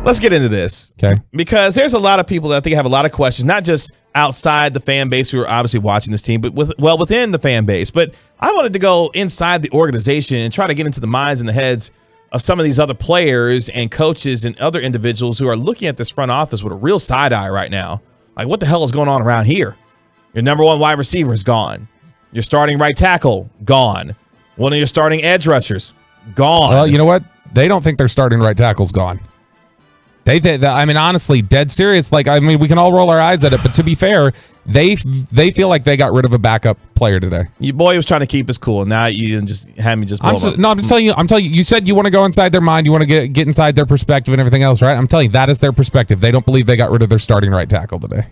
Let's get into this. Okay. Because there's a lot of people that I think have a lot of questions, not just outside the fan base who are obviously watching this team, but within the fan base. But I wanted to go inside the organization and try to get into the minds and the heads of some of these other players and coaches and other individuals who are looking at this front office with a real side eye right now. Like, what the hell is going on around here? Your number one wide receiver is gone. Your starting right tackle, gone. One of your starting edge rushers, gone. Well, you know what? They don't think their starting right tackle's gone. I mean, honestly, dead serious. Like, I mean, we can all roll our eyes at it, but to be fair, they feel like they got rid of a backup player today. Your boy was trying to keep us cool, and now you just had me just blow up. No, I'm just telling you. You said you want to go inside their mind. You want to get inside their perspective and everything else, right? I'm telling you, that is their perspective. They don't believe they got rid of their starting right tackle today.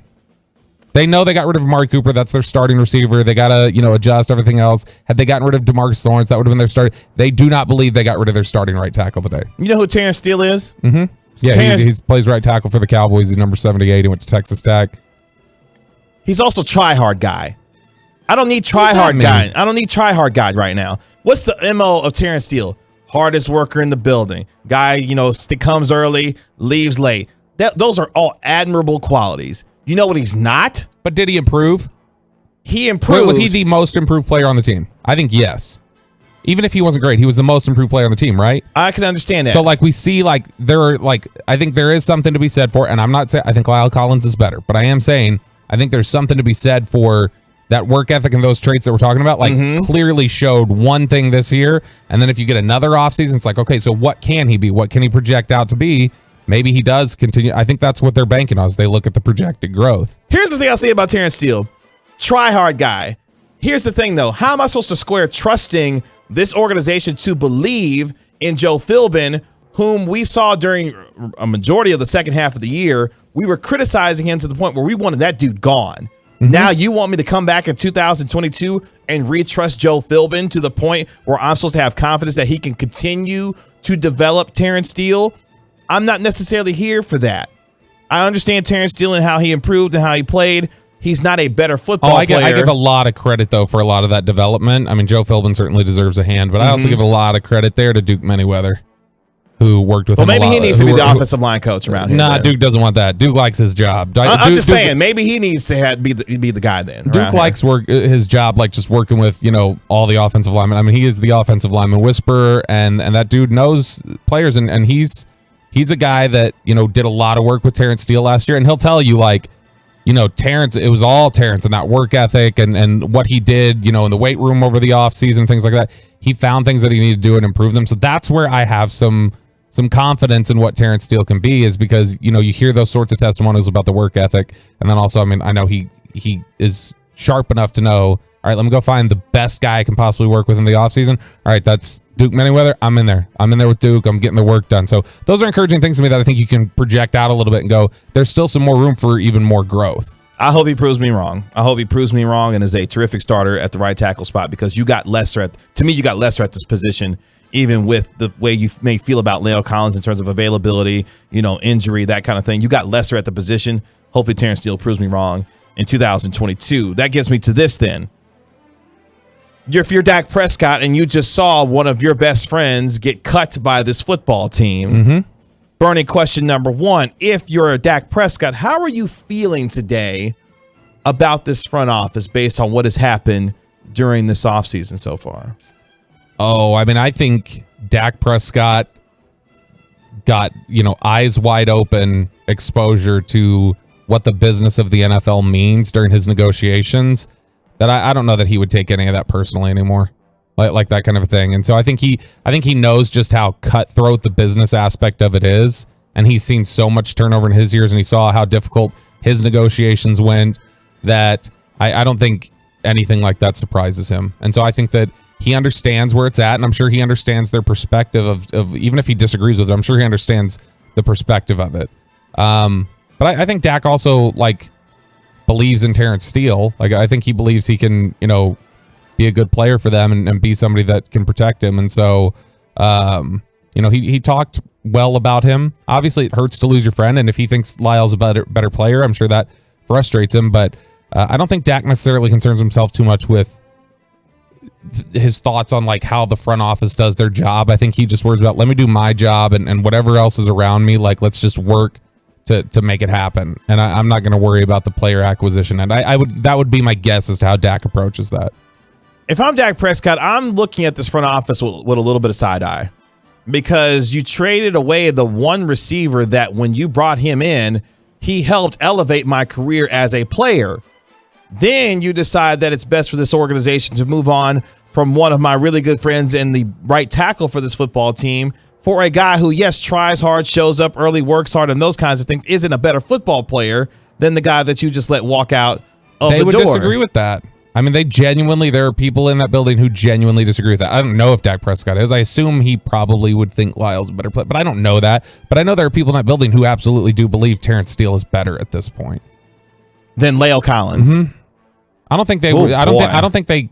They know they got rid of Amari Cooper. That's their starting receiver. They got to, adjust everything else. Had they gotten rid of DeMarcus Lawrence, that would have been their start. They do not believe they got rid of their starting right tackle today. You know who Terence Steele is? Mm-hmm. Yeah, he plays right tackle for the Cowboys. He's number 78. He went to Texas Tech. He's also try-hard guy. I don't need try-hard guy. I don't need try-hard guy right now. What's the MO of Terence Steele? Hardest worker in the building. Guy, comes early, leaves late. Those are all admirable qualities. You know what he's not? But did he improve? He improved. Was he the most improved player on the team? I think yes. Even if he wasn't great, he was the most improved player on the team, right? I can understand that. So, we see, I think there is something to be said for, and I'm not saying I think Lyle Collins is better, but I am saying I think there's something to be said for that work ethic and those traits that we're talking about. Clearly showed one thing this year, and then if you get another offseason, it's like, okay, so what can he be? What can he project out to be? Maybe he does continue. I think that's what they're banking on, is they look at the projected growth. Here's the thing I'll say about Terence Steele. Try-hard guy. Here's the thing, though. How am I supposed to square trusting this organization to believe in Joe Philbin, whom we saw during a majority of the second half of the year? We were criticizing him to the point where we wanted that dude gone. Mm-hmm. Now you want me to come back in 2022 and retrust Joe Philbin to the point where I'm supposed to have confidence that he can continue to develop Terence Steele? I'm not necessarily here for that. I understand Terence Steele and how he improved and how he played. He's not a better football player. I give a lot of credit, though, for a lot of that development. I mean, Joe Philbin certainly deserves a hand, but I also give a lot of credit there to Duke Manyweather, who worked with him a lot. Well, maybe he needs to be the offensive line coach around here. Nah, Duke doesn't want that. Duke likes his job. I'm just saying, maybe he needs to be the guy then. Duke likes his job, just working with, all the offensive linemen. I mean, he is the offensive lineman whisperer, and that dude knows players, and he's a guy that, did a lot of work with Terence Steele last year, and he'll tell you, Terence, it was all Terence and that work ethic and what he did, in the weight room over the offseason, things like that. He found things that he needed to do and improve them. So that's where I have some confidence in what Terence Steele can be, is because, you hear those sorts of testimonials about the work ethic. And then also, I know he is sharp enough to know, all right, let me go find the best guy I can possibly work with in the offseason. All right, that's Duke Manyweather. I'm in there. I'm in there with Duke. I'm getting the work done. So those are encouraging things to me that I think you can project out a little bit and go, there's still some more room for even more growth. I hope he proves me wrong. I hope he proves me wrong and is a terrific starter at the right tackle spot, because you got lesser at this position, even with the way you may feel about Lyle Collins in terms of availability, injury, that kind of thing. You got lesser at the position. Hopefully Terence Steele proves me wrong in 2022. That gets me to this then. If you're Dak Prescott and you just saw one of your best friends get cut by this football team, burning question number one, if you're a Dak Prescott, how are you feeling today about this front office based on what has happened during this offseason so far? Oh, I think Dak Prescott got, eyes wide open exposure to what the business of the NFL means during his negotiations, that I don't know that he would take any of that personally anymore, like that kind of a thing. And so I think he knows just how cutthroat the business aspect of it is, and he's seen so much turnover in his years, and he saw how difficult his negotiations went, that I don't think anything like that surprises him. And so I think that he understands where it's at, and I'm sure he understands their perspective of even if he disagrees with it, I'm sure he understands the perspective of it. But I think Dak also believes in Terence Steele. I think he believes he can, be a good player for them and be somebody that can protect him. And so, he talked well about him. Obviously, it hurts to lose your friend, and if he thinks Lyle's a better player, I'm sure that frustrates him. But I don't think Dak necessarily concerns himself too much with his thoughts on like how the front office does their job. I think he just worries about, let me do my job and whatever else is around me, like let's just work to make it happen. And I'm not going to worry about the player acquisition. And that would be my guess as to how Dak approaches that. If I'm Dak Prescott, I'm looking at this front office with a little bit of side eye, because you traded away the one receiver that when you brought him in, he helped elevate my career as a player. Then you decide that it's best for this organization to move on from one of my really good friends and the right tackle for this football team for a guy who, yes, tries hard, shows up early, works hard, and those kinds of things, isn't a better football player than the guy that you just let walk out of the door. They would disagree with that. I mean, there are people in that building who genuinely disagree with that. I don't know if Dak Prescott is. I assume he probably would think Lyle's a better player, but I don't know that. But I know there are people in that building who absolutely do believe Terence Steele is better at this point than La'el Collins. Mm-hmm. I don't think they. I don't think they.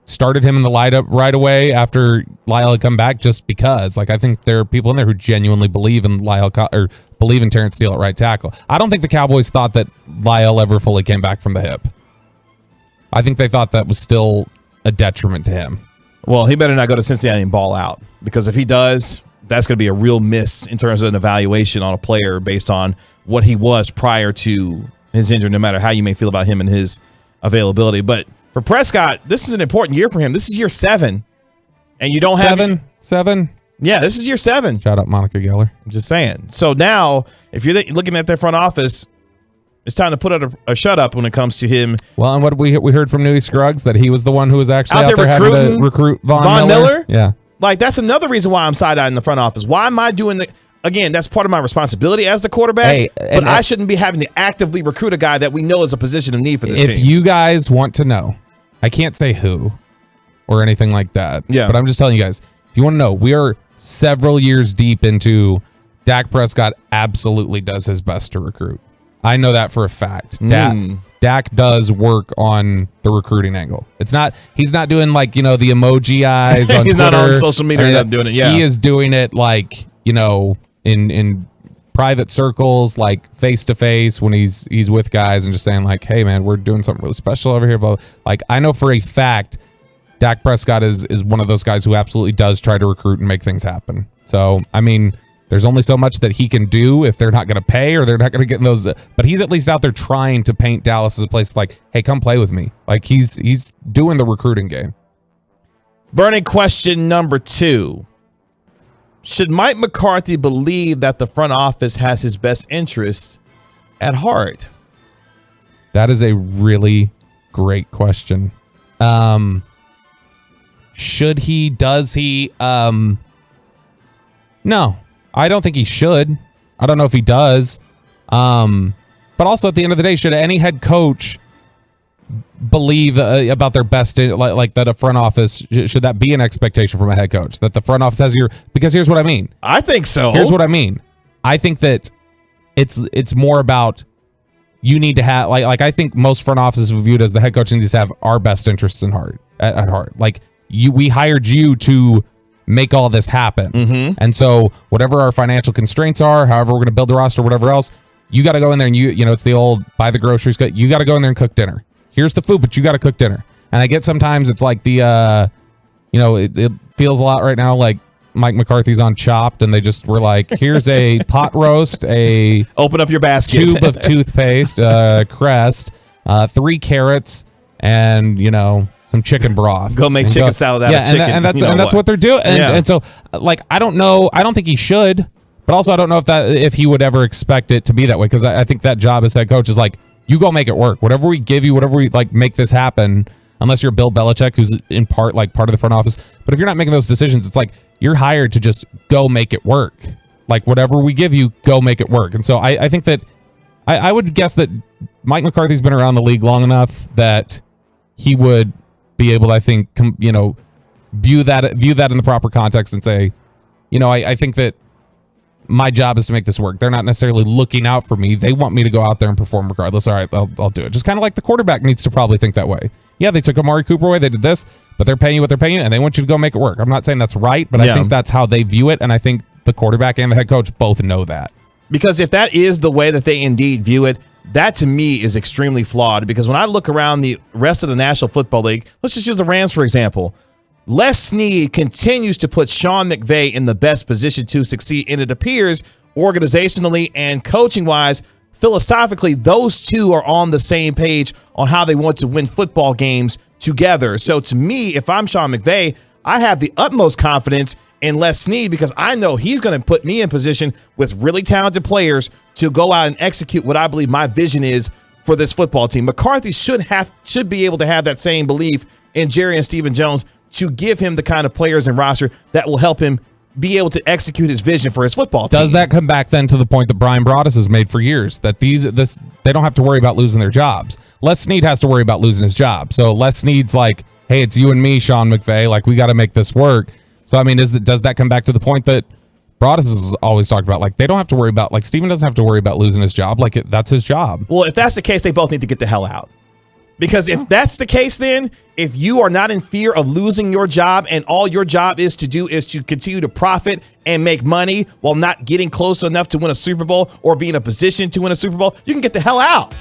Started him in the lineup right away after Lyle had come back just because. Like, I think there are people in there who genuinely believe in believe in Terence Steele at right tackle. I don't think the Cowboys thought that Lyle ever fully came back from the hip. I think they thought that was still a detriment to him. Well, he better not go to Cincinnati and ball out, because if he does, that's going to be a real miss in terms of an evaluation on a player based on what he was prior to his injury, no matter how you may feel about him and his availability. But for Prescott, this is an important year for him. This is year 7, and you don't have seven. Yeah, this is year 7. Shout out Monica Geller. I'm just saying. So now, if you're looking at their front office, it's time to put out a shut up when it comes to him. Well, and what we heard from Newey Scruggs, that he was the one who was actually out there having to recruit Von Miller. Yeah, like that's another reason why I'm side-eyeing in the front office. Why am I doing again, that's part of my responsibility as the quarterback, but I shouldn't be having to actively recruit a guy that we know is a position of need for this team. If you guys want to know, I can't say who or anything like that. Yeah. But I'm just telling you guys, if you want to know, we are several years deep into Dak Prescott absolutely does his best to recruit. I know that for a fact. Dak does work on the recruiting angle. He's not doing like, the emoji eyes on he's Twitter. Not on social media. He's not doing it. Yeah. He is doing it like, in private circles, like face to face when he's with guys and just saying like, hey man, we're doing something really special over here. But like, I know for a fact, Dak Prescott is one of those guys who absolutely does try to recruit and make things happen. So, I mean, there's only so much that he can do if they're not going to pay or they're not going to get in those. But he's at least out there trying to paint Dallas as a place like, hey, come play with me. Like he's doing the recruiting game. Burning question number 2. Should Mike McCarthy believe that the front office has his best interests at heart? That is a really great question. Should he? Does he? No. I don't think he should. I don't know if he does. But also at the end of the day, should any head coach believe about their best, like that a front office, should that be an expectation from a head coach? That the front office has because here's what I mean. I think so. Here's what I mean. I think that it's more about you need to have, like I think most front offices view it as the head coach needs to have our best interests at heart. Like we hired you to make all this happen. Mm-hmm. And so whatever our financial constraints are, however we're going to build the roster, whatever else, you got to go in there and it's the old buy the groceries. You got to go in there and cook dinner. Here's the food, but you got to cook dinner. And I get sometimes it's like it feels a lot right now like Mike McCarthy's on Chopped and they just were like, here's a pot roast, open up your basket, tube of toothpaste, Crest, 3 carrots, and some chicken broth. Go make chicken salad out of chicken. And that's what they're doing. And so, like, I don't know. I don't think he should, but also I don't know if he would ever expect it to be that way, because I think that job as head coach is like, you go make it work. Whatever we give you, whatever we like, make this happen. Unless you're Bill Belichick, who's in part of the front office. But if you're not making those decisions, it's like you're hired to just go make it work. Like whatever we give you, go make it work. And so I think that I would guess that Mike McCarthy's been around the league long enough that he would be able to, I think, view that in the proper context and say, I think that my job is to make this work. They're not necessarily looking out for me. They want me to go out there and perform regardless. All right, I'll do it. Just kind of like the quarterback needs to probably think that way. Yeah, they took Amari Cooper away. They did this, but they're paying you what they're paying you, and they want you to go make it work. I'm not saying that's right, but I think that's how they view it, and I think the quarterback and the head coach both know that. Because if that is the way that they indeed view it, that to me is extremely flawed, because when I look around the rest of the National Football League, let's just use the Rams, for example. Les Snead continues to put Sean McVay in the best position to succeed, and it appears organizationally and coaching-wise, philosophically, those two are on the same page on how they want to win football games together. So to me, if I'm Sean McVay, I have the utmost confidence in Les Snead, because I know he's going to put me in position with really talented players to go out and execute what I believe my vision is for this football team. McCarthy should be able to have that same belief in Jerry and Stephen Jones to give him the kind of players and roster that will help him be able to execute his vision for his football team. Does that come back then to the point that Brian Broaddus has made for years, that they don't have to worry about losing their jobs? Les Snead has to worry about losing his job. So Les Snead's like, hey, it's you and me, Sean McVay. Like, we got to make this work. So, I mean, does that come back to the point that Broaddus has always talked about? Like, they don't have to worry about, like, Stephen doesn't have to worry about losing his job. Like, that's his job. Well, if that's the case, they both need to get the hell out. Because if that's the case, then if you are not in fear of losing your job and all your job is to do is to continue to profit and make money while not getting close enough to win a Super Bowl or be in a position to win a Super Bowl, you can get the hell out.